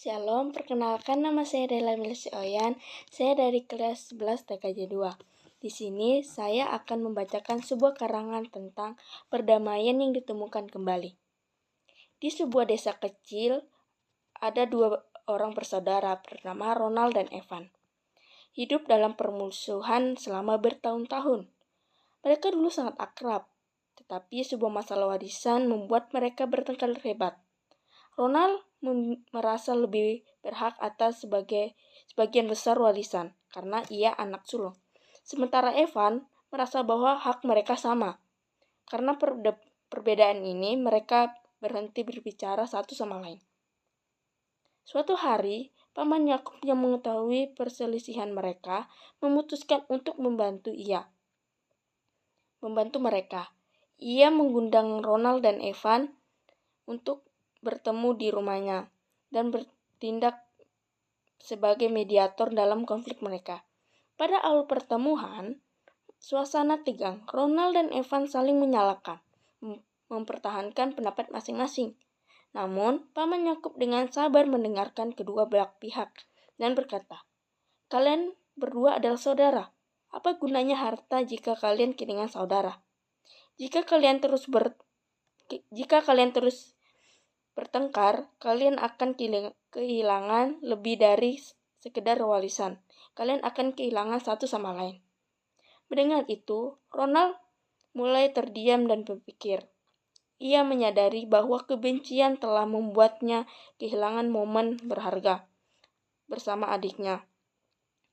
Shalom, perkenalkan nama saya Dela Milsi Oyan. Saya dari kelas 11 TKJ 2. Di sini saya akan membacakan sebuah karangan tentang perdamaian yang ditemukan kembali. Di sebuah desa kecil ada dua orang bersaudara bernama Ronald dan Evan. Hidup dalam permusuhan selama bertahun-tahun. Mereka dulu sangat akrab, tetapi sebuah masalah warisan membuat mereka bertengkar hebat. Ronald merasa lebih berhak atas sebagian besar warisan karena ia anak sulung. Sementara Evan merasa bahwa hak mereka sama. Karena perbedaan ini, mereka berhenti berbicara satu sama lain. Suatu hari, Paman Yakub yang mengetahui perselisihan mereka memutuskan untuk membantu mereka. Ia mengundang Ronald dan Evan untuk bertemu di rumahnya dan bertindak sebagai mediator dalam konflik mereka. Pada awal pertemuan, suasana tegang. Ronald dan Evan saling menyalahkan, mempertahankan pendapat masing-masing. Namun, Paman Yakub dengan sabar mendengarkan kedua belah pihak dan berkata, "Kalian berdua adalah saudara. Apa gunanya harta jika kalian kehilangan saudara? Jika kalian terus bertengkar, kalian akan kehilangan lebih dari sekedar warisan. Kalian akan kehilangan satu sama lain." Mendengar itu, Ronald mulai terdiam dan berpikir. Ia menyadari bahwa kebencian telah membuatnya kehilangan momen berharga bersama adiknya.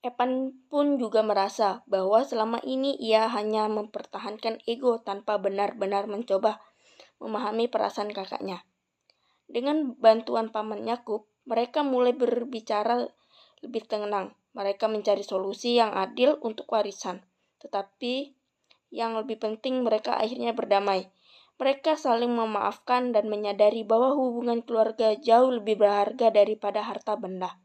Evan pun juga merasa bahwa selama ini ia hanya mempertahankan ego tanpa benar-benar mencoba memahami perasaan kakaknya. Dengan bantuan Paman Yakub, mereka mulai berbicara lebih tenang. Mereka mencari solusi yang adil untuk warisan. Tetapi yang lebih penting, mereka akhirnya berdamai. Mereka saling memaafkan dan menyadari bahwa hubungan keluarga jauh lebih berharga daripada harta benda.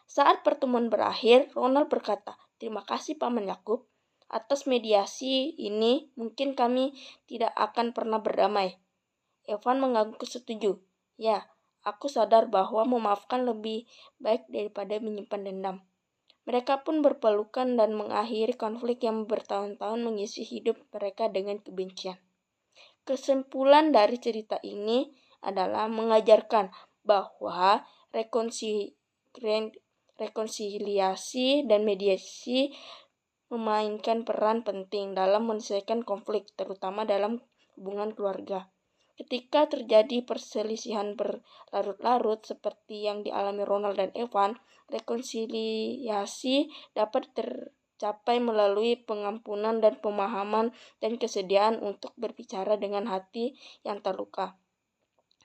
Saat pertemuan berakhir, Ronald berkata, "Terima kasih Paman Yakub. Atas mediasi ini, mungkin kami tidak akan pernah berdamai." Evan mengangguk setuju. "Ya, aku sadar bahwa memaafkan lebih baik daripada menyimpan dendam." Mereka pun berpelukan dan mengakhiri konflik yang bertahun-tahun mengisi hidup mereka dengan kebencian. Kesimpulan dari cerita ini adalah mengajarkan bahwa rekonsiliasi dan mediasi memainkan peran penting dalam menyelesaikan konflik, terutama dalam hubungan keluarga. Ketika terjadi perselisihan berlarut-larut seperti yang dialami Ronald dan Evan, rekonsiliasi dapat tercapai melalui pengampunan dan pemahaman dan kesediaan untuk berbicara dengan hati yang terluka.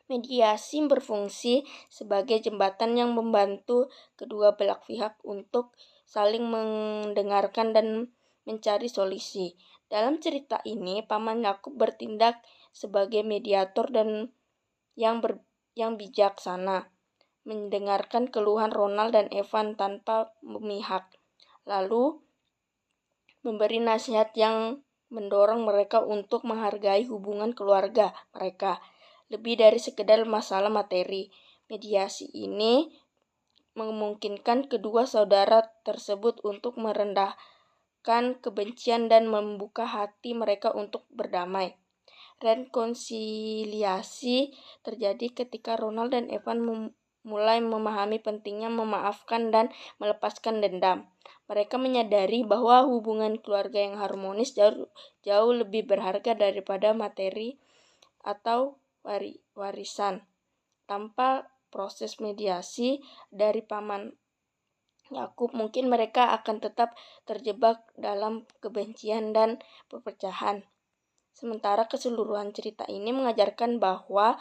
Mediasi berfungsi sebagai jembatan yang membantu kedua belah pihak untuk saling mendengarkan dan mencari solusi. Dalam cerita ini, Paman Yakub bertindak sebagai mediator dan yang bijaksana, mendengarkan keluhan Ronald dan Evan tanpa memihak, lalu memberi nasihat yang mendorong mereka untuk menghargai hubungan keluarga mereka, lebih dari sekedar masalah materi. Mediasi ini memungkinkan kedua saudara tersebut untuk merendahkan kebencian dan membuka hati mereka untuk berdamai. Rekonsiliasi terjadi ketika Ronald dan Evan mulai memahami pentingnya memaafkan dan melepaskan dendam. Mereka menyadari bahwa hubungan keluarga yang harmonis jauh lebih berharga daripada materi atau warisan. Tanpa proses mediasi dari Paman Yakub, mungkin mereka akan tetap terjebak dalam kebencian dan perpecahan. Sementara keseluruhan cerita ini mengajarkan bahwa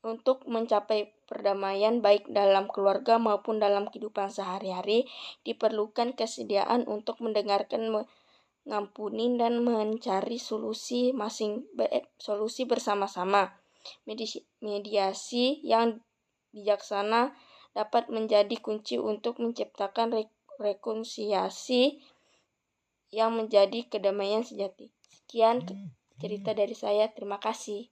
untuk mencapai perdamaian baik dalam keluarga maupun dalam kehidupan sehari-hari, diperlukan kesediaan untuk mendengarkan, mengampuni, dan mencari solusi bersama-sama. Mediasi yang bijaksana dapat menjadi kunci untuk menciptakan rekonsiliasi yang menjadi kedamaian sejati. Sekian cerita dari saya. Terima kasih.